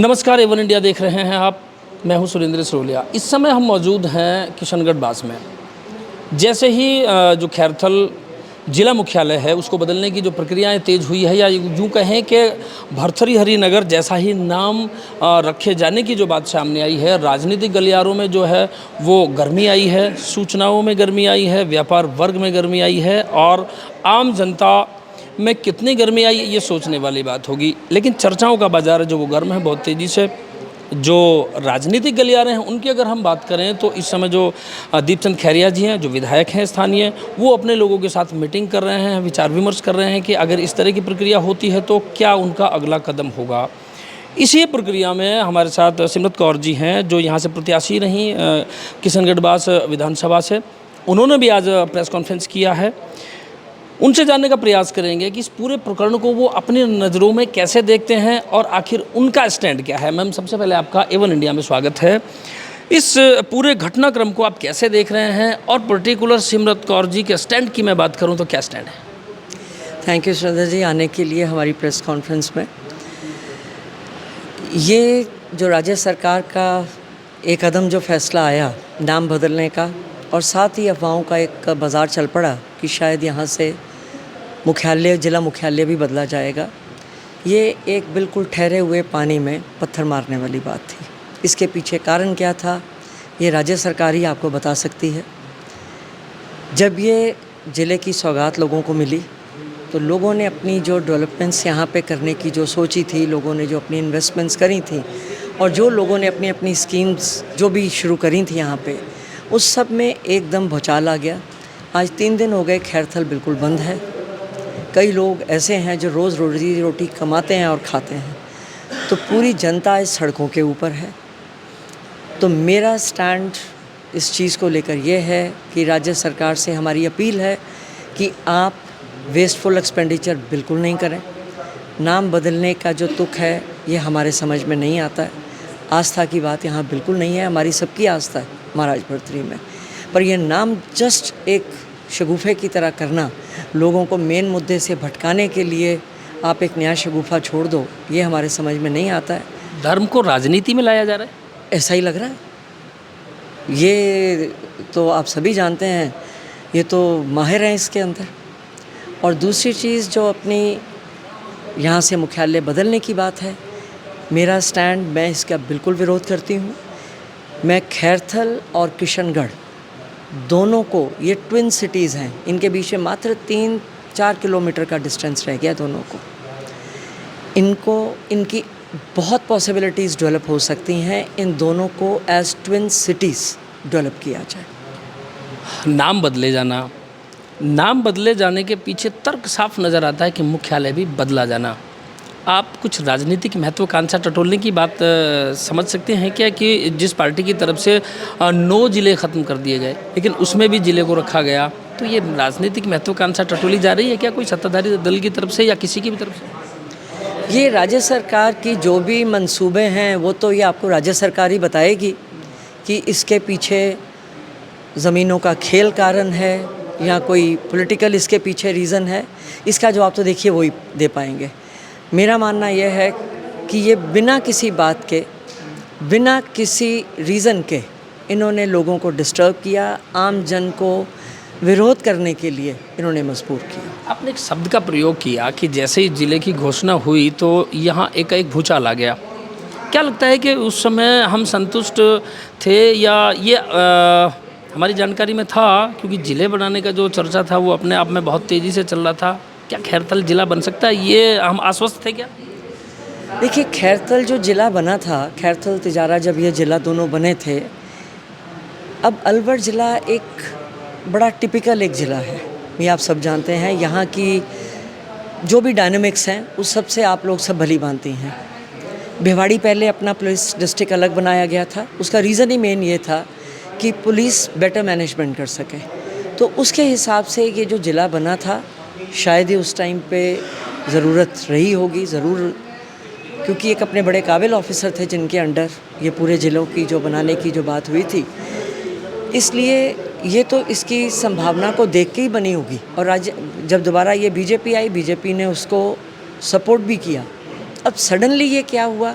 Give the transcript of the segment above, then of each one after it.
नमस्कार, Avon India देख रहे हैं आप। मैं हूं सुरेंद्र सरोलिया। इस समय हम मौजूद हैं किशनगढ़ बास में। जैसे ही जो खैरथल ज़िला मुख्यालय है उसको बदलने की जो प्रक्रियाएं तेज़ हुई है, या यूँ कहें कि भरथरी नगर जैसा ही नाम रखे जाने की जो बात सामने आई है, राजनीतिक गलियारों में जो है वो गर्मी आई है, सूचनाओं में गर्मी आई है, व्यापार वर्ग में गर्मी आई है, और आम जनता में कितनी गर्मी आई ये सोचने वाली बात होगी। लेकिन चर्चाओं का बाज़ार है जो वो गर्म है बहुत तेज़ी से। जो राजनीतिक गलियारे हैं उनकी अगर हम बात करें तो इस समय जो दीपचंद खैरिया जी हैं, जो विधायक हैं स्थानीय, वो अपने लोगों के साथ मीटिंग कर रहे हैं, विचार विमर्श कर रहे हैं कि अगर इस तरह की प्रक्रिया होती है तो क्या उनका अगला कदम होगा। इसी प्रक्रिया में हमारे साथ सिमरत कौर जी हैं, जो यहाँ से प्रत्याशी रहीं किशनगढ़ बास विधानसभा से। उन्होंने भी आज प्रेस कॉन्फ्रेंस किया है। उनसे जानने का प्रयास करेंगे कि इस पूरे प्रकरण को वो अपनी नज़रों में कैसे देखते हैं और आखिर उनका स्टैंड क्या है। मैम, सबसे पहले आपका एवन इंडिया में स्वागत है। इस पूरे घटनाक्रम को आप कैसे देख रहे हैं, और पर्टिकुलर सिमरत कौर जी के स्टैंड की मैं बात करूं तो क्या स्टैंड है? थैंक यू श्रद्धा जी आने के लिए हमारी प्रेस कॉन्फ्रेंस में। ये जो राज्य सरकार का एक कदम जो फैसला आया नाम बदलने का, और साथ ही अफवाहों का एक बाज़ार चल पड़ा कि शायद यहाँ से मुख्यालय, ज़िला मुख्यालय भी बदला जाएगा, ये एक बिल्कुल ठहरे हुए पानी में पत्थर मारने वाली बात थी। इसके पीछे कारण क्या था ये राज्य सरकार ही आपको बता सकती है। जब ये ज़िले की सौगात लोगों को मिली तो लोगों ने अपनी जो डेवलपमेंट्स यहाँ पे करने की जो सोची थी, लोगों ने जो अपनी इन्वेस्टमेंट्स करी थी, और जो लोगों ने अपनी अपनी स्कीम्स जो भी शुरू करी थी यहाँ पे, उस सब में एकदम भूचाल आ गया। आज 3 दिन हो गए खैरथल बिल्कुल बंद है। कई लोग ऐसे हैं जो रोज़ रोजी रोटी कमाते हैं और खाते हैं, तो पूरी जनता इस सड़कों के ऊपर है। तो मेरा स्टैंड इस चीज़ को लेकर यह है कि राज्य सरकार से हमारी अपील है कि आप वेस्टफुल एक्सपेंडिचर बिल्कुल नहीं करें। नाम बदलने का जो तुक है ये हमारे समझ में नहीं आता है। आस्था की बात यहाँ बिल्कुल नहीं है, हमारी सबकी आस्था है महाराज भरथरी में, पर यह नाम जस्ट एक शगुफे की तरह करना, लोगों को मेन मुद्दे से भटकाने के लिए आप एक नया शगुफा छोड़ दो, ये हमारे समझ में नहीं आता है। धर्म को राजनीति में लाया जा रहा है, ऐसा ही लग रहा है। ये तो आप सभी जानते हैं, ये तो माहिर हैं इसके अंदर। और दूसरी चीज़ जो अपनी यहाँ से मुख्यालय बदलने की बात है, मेरा स्टैंड, मैं इसका बिल्कुल विरोध करती हूँ। मैं खैरथल और किशनगढ़ दोनों को, ये ट्विन सिटीज़ हैं, इनके बीच में मात्र 3-4 किलोमीटर का डिस्टेंस रह गया दोनों को। इनकी बहुत पॉसिबिलिटीज़ डेवलप हो सकती हैं। इन दोनों को एज ट्विन सिटीज़ डेवलप किया जाए। नाम बदले जाने के पीछे तर्क साफ नज़र आता है कि मुख्यालय भी बदला जाना। आप कुछ राजनीतिक महत्वाकांक्षा टटोलने की बात समझ सकते हैं क्या, कि जिस पार्टी की तरफ से 9 ज़िले ख़त्म कर दिए गए लेकिन उसमें भी ज़िले को रखा गया, तो ये राजनीतिक महत्वाकांक्षा टटोली जा रही है क्या कोई सत्ताधारी दल की तरफ से या किसी की भी तरफ से? ये राज्य सरकार की जो भी मंसूबे हैं वो तो ये आपको राज्य सरकार ही बताएगी कि इसके पीछे ज़मीनों का खेल कारण है या कोई पॉलिटिकल इसके पीछे रीज़न है। इसका जवाब तो देखिए वही दे पाएंगे। मेरा मानना यह है कि ये बिना किसी बात के, बिना किसी रीज़न के इन्होंने लोगों को डिस्टर्ब किया, आम जन को विरोध करने के लिए इन्होंने मजबूर किया। आपने एक शब्द का प्रयोग किया कि जैसे ही ज़िले की घोषणा हुई तो यहाँ एक भूचाल आ गया। क्या लगता है कि उस समय हम संतुष्ट थे, या ये हमारी जानकारी में था, क्योंकि ज़िले बनाने का जो चर्चा था वो अपने आप में बहुत तेज़ी से चल रहा था, क्या खैरथल ज़िला बन सकता है, ये हम आश्वस्त थे क्या? देखिए, खैरथल जो ज़िला बना था, खैरथल तिजारा जब ये ज़िला दोनों बने थे, अब अलवर ज़िला एक बड़ा टिपिकल एक ज़िला है, ये आप सब जानते हैं। यहाँ की जो भी डायनामिक्स हैं उस सब से आप लोग सब भली भांति हैं। भिवाड़ी पहले अपना पुलिस डिस्ट्रिक्ट अलग बनाया गया था, उसका रीज़न ही मेन ये था कि पुलिस बेटर मैनेजमेंट कर सके। तो उसके हिसाब से ये जो ज़िला बना था, शायद ही उस टाइम पे ज़रूरत रही होगी, ज़रूर, क्योंकि एक अपने बड़े काबिल ऑफिसर थे जिनके अंडर ये पूरे ज़िलों की जो बनाने की जो बात हुई थी, इसलिए ये तो इसकी संभावना को देख के ही बनी होगी। और जब दोबारा ये बीजेपी आई, बीजेपी ने उसको सपोर्ट भी किया। अब सडनली ये क्या हुआ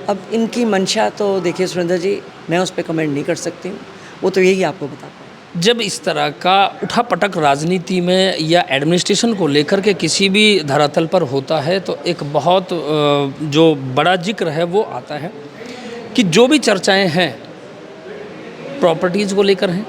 अब इनकी मंशा तो देखिए सुरेंद्र जी, मैं उस पर कमेंट नहीं कर सकती हूँ, वो तो यही आपको बता पाऊँ। जब इस तरह का उठापटक राजनीति में या एडमिनिस्ट्रेशन को लेकर के किसी भी धरातल पर होता है तो एक बहुत जो बड़ा जिक्र है वो आता है कि जो भी चर्चाएं हैं प्रॉपर्टीज़ को लेकर हैं,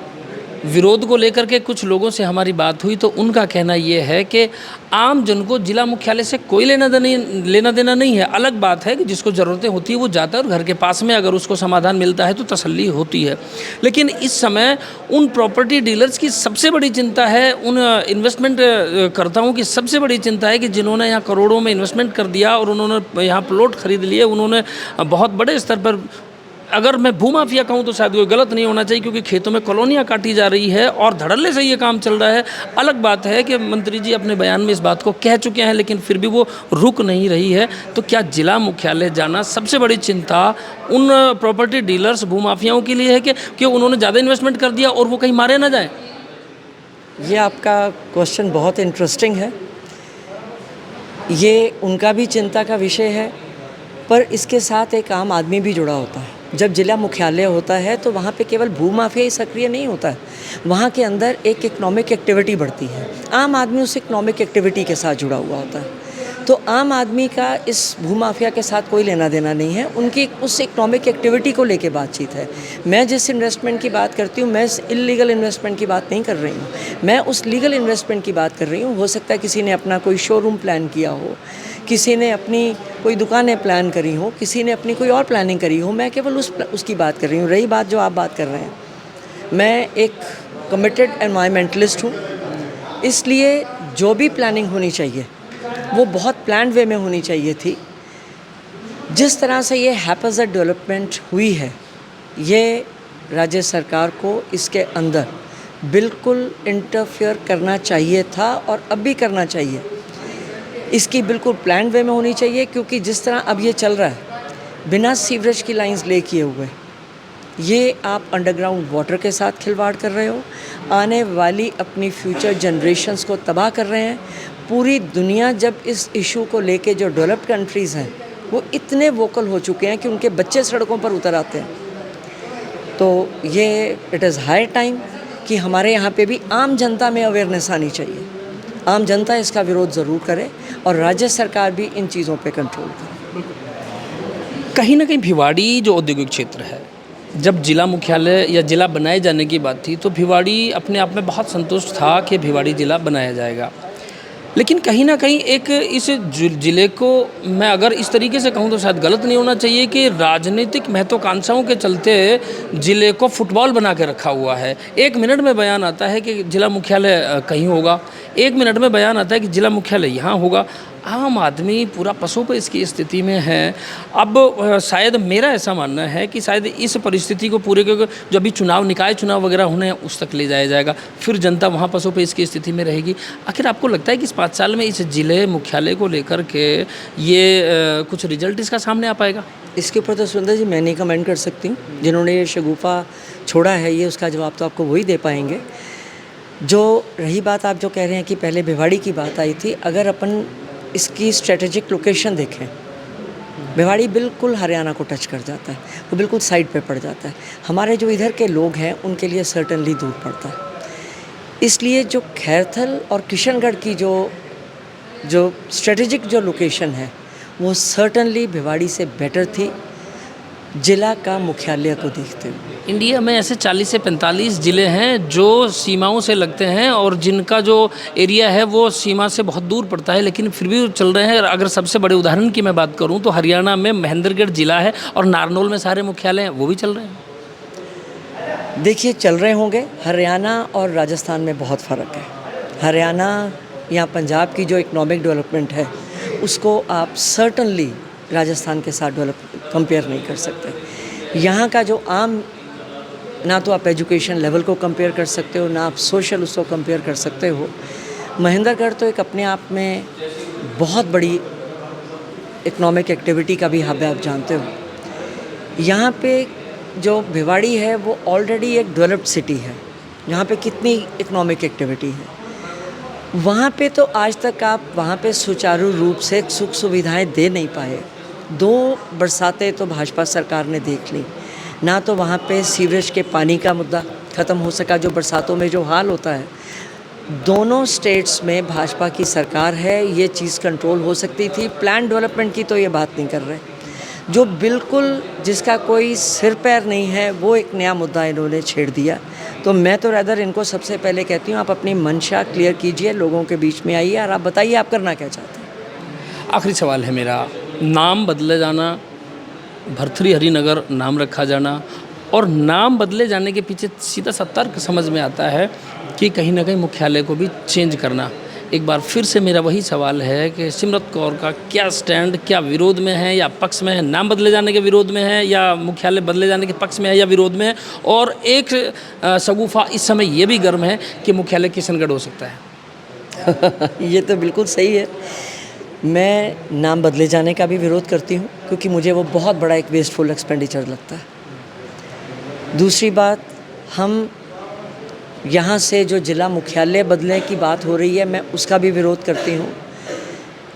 विरोध को लेकर के कुछ लोगों से हमारी बात हुई तो उनका कहना ये है कि आम जन को जिला मुख्यालय से कोई लेना देना नहीं है। अलग बात है कि जिसको ज़रूरतें होती है वो जाता है और घर के पास में अगर उसको समाधान मिलता है तो तसल्ली होती है। लेकिन इस समय उन प्रॉपर्टी डीलर्स की सबसे बड़ी चिंता है, उन इन्वेस्टमेंट कर्ताओं की सबसे बड़ी चिंता है कि जिन्होंने यहाँ करोड़ों में इन्वेस्टमेंट कर दिया और उन्होंने यहाँ प्लॉट खरीद लिए, उन्होंने बहुत बड़े स्तर पर, अगर मैं भूमाफिया कहूँ तो शायद कोई गलत नहीं होना चाहिए क्योंकि खेतों में कॉलोनियाँ काटी जा रही है और धड़ल्ले से ये काम चल रहा है। अलग बात है कि मंत्री जी अपने बयान में इस बात को कह चुके हैं लेकिन फिर भी वो रुक नहीं रही है। तो क्या जिला मुख्यालय जाना सबसे बड़ी चिंता उन प्रॉपर्टी डीलर्स भूमाफियाओं के लिए है कि उन्होंने ज़्यादा इन्वेस्टमेंट कर दिया और वो कहीं मारे ना जाए? ये आपका क्वेश्चन बहुत इंटरेस्टिंग है। ये उनका भी चिंता का विषय है, पर इसके साथ एक आम आदमी भी जुड़ा होता है। जब जिला मुख्यालय होता है तो वहाँ पे केवल भूमाफिया ही सक्रिय नहीं होता है, वहाँ के अंदर एक इकोनॉमिक एक्टिविटी बढ़ती है। आम आदमी उस इकोनॉमिक एक्टिविटी के साथ जुड़ा हुआ होता है। तो आम आदमी का इस भूमाफिया के साथ कोई लेना देना नहीं है, उनकी उस इकोनॉमिक एक्टिविटी को लेके बातचीत है। मैं जिस इन्वेस्टमेंट की बात करती हूँ, मैं इस इल्लीगल इन्वेस्टमेंट की बात नहीं कर रही हूँ, मैं उस लीगल इन्वेस्टमेंट की बात कर रही हूँ। हो सकता है किसी ने अपना कोई शोरूम प्लान किया हो, किसी ने अपनी कोई दुकानें प्लान करी हो, किसी ने अपनी कोई और प्लानिंग करी हो, मैं केवल उसकी बात कर रही हूँ। रही बात जो आप बात कर रहे हैं, मैं एक कमिटेड एनवायरमेंटलिस्ट हूँ, इसलिए जो भी प्लानिंग होनी चाहिए वो बहुत प्लान्ड वे में होनी चाहिए थी। जिस तरह से ये हैपैज़र्ड डेवलपमेंट हुई है, ये राज्य सरकार को इसके अंदर बिल्कुल इंटरफेयर करना चाहिए था और अब भी करना चाहिए। इसकी बिल्कुल प्लान वे में होनी चाहिए, क्योंकि जिस तरह अब ये चल रहा है बिना सीवरेज की लाइंस ले किए हुए, ये आप अंडरग्राउंड वाटर के साथ खिलवाड़ कर रहे हो, आने वाली अपनी फ्यूचर जनरेशन्स को तबाह कर रहे हैं। पूरी दुनिया जब इस इशू को लेके, जो डेवलप्ड कंट्रीज़ हैं वो इतने वोकल हो चुके हैं कि उनके बच्चे सड़कों पर उतर आते हैं। तो ये इट इज़ हाई टाइम कि हमारे यहाँ पे भी आम जनता में अवेयरनेस आनी चाहिए। आम जनता इसका विरोध ज़रूर करे और राज्य सरकार भी इन चीज़ों पे कंट्रोल करे। कहीं ना कहीं भिवाड़ी जो औद्योगिक क्षेत्र है, जब जिला मुख्यालय या जिला बनाए जाने की बात थी तो भिवाड़ी अपने आप में बहुत संतुष्ट था कि भिवाड़ी जिला बनाया जाएगा। लेकिन कहीं ना कहीं एक इस ज़िले को, मैं अगर इस तरीके से कहूँ तो शायद गलत नहीं होना चाहिए कि राजनीतिक महत्वाकांक्षाओं के चलते ज़िले को फुटबॉल बना के रखा हुआ है। 1 मिनट में बयान आता है कि जिला मुख्यालय कहीं होगा, 1 मिनट में बयान आता है कि जिला मुख्यालय यहाँ होगा। आम आदमी पूरा पशु पे इसकी स्थिति में है। अब शायद मेरा ऐसा मानना है कि शायद इस परिस्थिति को पूरे के जो अभी चुनाव, निकाय चुनाव वगैरह होने हैं उस तक ले जाया जाएगा, फिर जनता वहाँ पशु पे इसकी स्थिति में रहेगी। आखिर आपको लगता है कि इस 5 साल में इस जिले मुख्यालय को लेकर के ये कुछ रिजल्ट इसका सामने आ पाएगा? इसके ऊपर तो सुंदर जी मैं नहीं कमेंट कर सकती हूँ। जिन्होंने ये शगुफा छोड़ा है, ये उसका जवाब तो आपको वही दे पाएंगे। जो रही बात आप जो कह रहे हैं कि पहले भिवाड़ी की बात आई थी, अगर अपन इसकी स्ट्रेटेजिक लोकेशन देखें, भिवाड़ी बिल्कुल हरियाणा को टच कर जाता है, वो बिल्कुल साइड पे पड़ जाता है। हमारे जो इधर के लोग हैं उनके लिए सर्टनली दूर पड़ता है। इसलिए जो खैरथल और किशनगढ़ की जो स्ट्रेटेजिक जो लोकेशन है वो सर्टनली भिवाड़ी से बेटर थी जिला का मुख्यालय को देखते हुए। इंडिया में ऐसे 40 से 45 ज़िले हैं जो सीमाओं से लगते हैं और जिनका जो एरिया है वो सीमा से बहुत दूर पड़ता है, लेकिन फिर भी चल रहे हैं। अगर सबसे बड़े उदाहरण की मैं बात करूं तो हरियाणा में महेंद्रगढ़ ज़िला है और नारनौल में सारे मुख्यालय हैं, वो भी चल रहे हैं। देखिए, चल रहे होंगे। हरियाणा और राजस्थान में बहुत फ़र्क है। हरियाणा या पंजाब की जो इकोनॉमिक डेवलपमेंट है उसको आप सर्टनली राजस्थान के साथ कंपेयर नहीं कर सकते। यहाँ का जो आम, ना तो आप एजुकेशन लेवल को कंपेयर कर सकते हो, ना आप सोशल उसको कंपेयर कर सकते हो। महेंद्रगढ़ तो एक अपने आप में बहुत बड़ी इकोनॉमिक एक्टिविटी का भी हब है, आप जानते हो। यहाँ पे जो भिवाड़ी है वो ऑलरेडी एक डेवलप्ड सिटी है, यहाँ पे कितनी इकोनॉमिक एक्टिविटी है। वहाँ पे तो आज तक आप वहाँ पे सुचारू रूप से सुख सुविधाएं दे नहीं पाए। 2 बरसातें तो भाजपा सरकार ने देख ली, ना तो वहाँ पे सीवरेज के पानी का मुद्दा ख़त्म हो सका, जो बरसातों में जो हाल होता है। दोनों स्टेट्स में भाजपा की सरकार है, ये चीज़ कंट्रोल हो सकती थी। प्लान डेवलपमेंट की तो ये बात नहीं कर रहे। जो बिल्कुल जिसका कोई सिर पैर नहीं है, वो एक नया मुद्दा इन्होंने छेड़ दिया। तो मैं तो रैदर इनको सबसे पहले कहती हूँ, आप अपनी मंशा क्लियर कीजिए, लोगों के बीच में आइए और आप बताइए आप करना क्या चाहते हैं। आखिरी सवाल है मेरा, नाम बदले जाना, भर्तृहरि हरिनगर नाम रखा जाना और नाम बदले जाने के पीछे सीधा सा तर्क समझ में आता है कि कहीं ना कहीं मुख्यालय को भी चेंज करना। एक बार फिर से मेरा वही सवाल है कि सिमरत कौर का क्या स्टैंड, क्या विरोध में है या पक्ष में है, नाम बदले जाने के विरोध में है या मुख्यालय बदले जाने के पक्ष में है या विरोध में है। और एक शगुफा इस समय ये भी गर्म है कि मुख्यालय किशनगढ़ हो सकता है। ये तो बिल्कुल सही है। मैं नाम बदले जाने का भी विरोध करती हूँ, क्योंकि मुझे वो बहुत बड़ा एक वेस्टफुल एक्सपेंडिचर लगता है। दूसरी बात, हम यहाँ से जो जिला मुख्यालय बदलने की बात हो रही है, मैं उसका भी विरोध करती हूँ।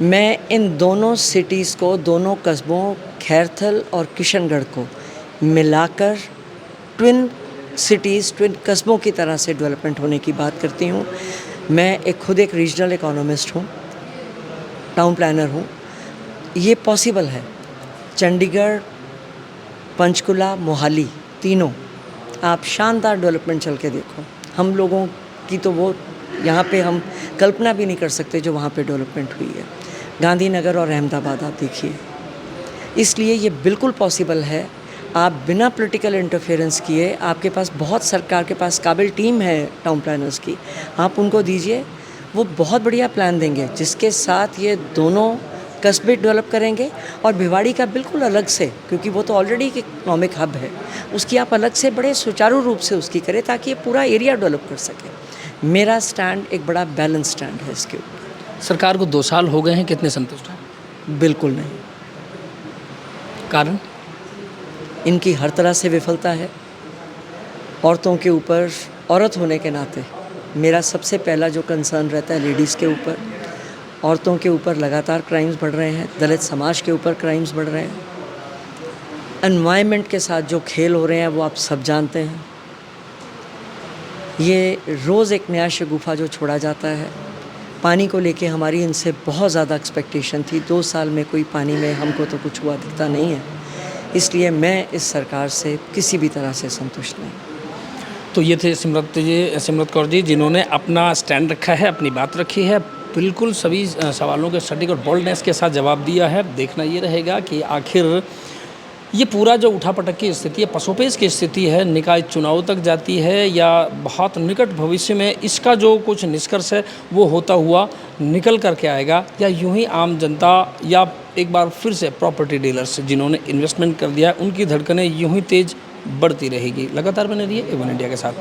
मैं इन दोनों सिटीज़ को, दोनों कस्बों खैरथल और किशनगढ़ को मिलाकर ट्विन सिटीज़, ट्विन कस्बों की तरह से डेवलपमेंट होने की बात करती हूँ। मैं खुद एक रीजनल इकोनॉमिस्ट हूँ, टाउन प्लानर हूँ। ये पॉसिबल है। चंडीगढ़, पंचकुला, मोहाली, तीनों आप शानदार डेवलपमेंट चल के देखो। हम लोगों की तो वो यहाँ पे हम कल्पना भी नहीं कर सकते जो वहाँ पे डेवलपमेंट हुई है। गांधीनगर और अहमदाबाद आप देखिए। इसलिए ये बिल्कुल पॉसिबल है। आप बिना पॉलिटिकल इंटरफेरेंस किए, आपके पास बहुत, सरकार के पास काबिल टीम है टाउन प्लानर्स की, आप उनको दीजिए, वो बहुत बढ़िया प्लान देंगे, जिसके साथ ये दोनों कस्बे डेवलप करेंगे। और भिवाड़ी का बिल्कुल अलग से, क्योंकि वो तो ऑलरेडी एक इकोनॉमिक हब है, उसकी आप अलग से बड़े सुचारू रूप से उसकी करें, ताकि ये पूरा एरिया डेवलप कर सके। मेरा स्टैंड एक बड़ा बैलेंस स्टैंड है इसके ऊपर। सरकार को 2 साल हो गए हैं, कितने संतुष्ट हैं? बिल्कुल नहीं। कारण? इनकी हर तरह से विफलता है। औरतों के ऊपर, औरत होने के नाते मेरा सबसे पहला जो कंसर्न रहता है लेडीज़ के ऊपर। औरतों के ऊपर लगातार क्राइम्स बढ़ रहे हैं, दलित समाज के ऊपर क्राइम्स बढ़ रहे हैं, एनवायरनमेंट के साथ जो खेल हो रहे हैं वो आप सब जानते हैं। ये रोज़ एक नया शगुफा जो छोड़ा जाता है। पानी को लेके हमारी इनसे बहुत ज़्यादा एक्सपेक्टेशन थी। 2 साल में कोई पानी में हमको तो कुछ हुआ दिखता नहीं है। इसलिए मैं इस सरकार से किसी भी तरह से संतुष्ट नहीं। तो ये थे सिमरत कौर जी, जिन्होंने अपना स्टैंड रखा है, अपनी बात रखी है, बिल्कुल सभी सवालों के सटीक और बोल्डनेस के साथ जवाब दिया है। देखना ये रहेगा कि आखिर ये पूरा जो उठापटक की स्थिति है, पसोपेश की स्थिति है, निकाय चुनाव तक जाती है या बहुत निकट भविष्य में इसका जो कुछ निष्कर्ष है वो होता हुआ निकल करके आएगा, या यूं ही आम जनता या एक बार फिर से प्रॉपर्टी डीलर्स जिन्होंने इन्वेस्टमेंट कर दिया है, उनकी धड़कनें यूं ही तेज़ बढ़ती रहेगी। लगातार बने रहिए A1 इंडिया के साथ।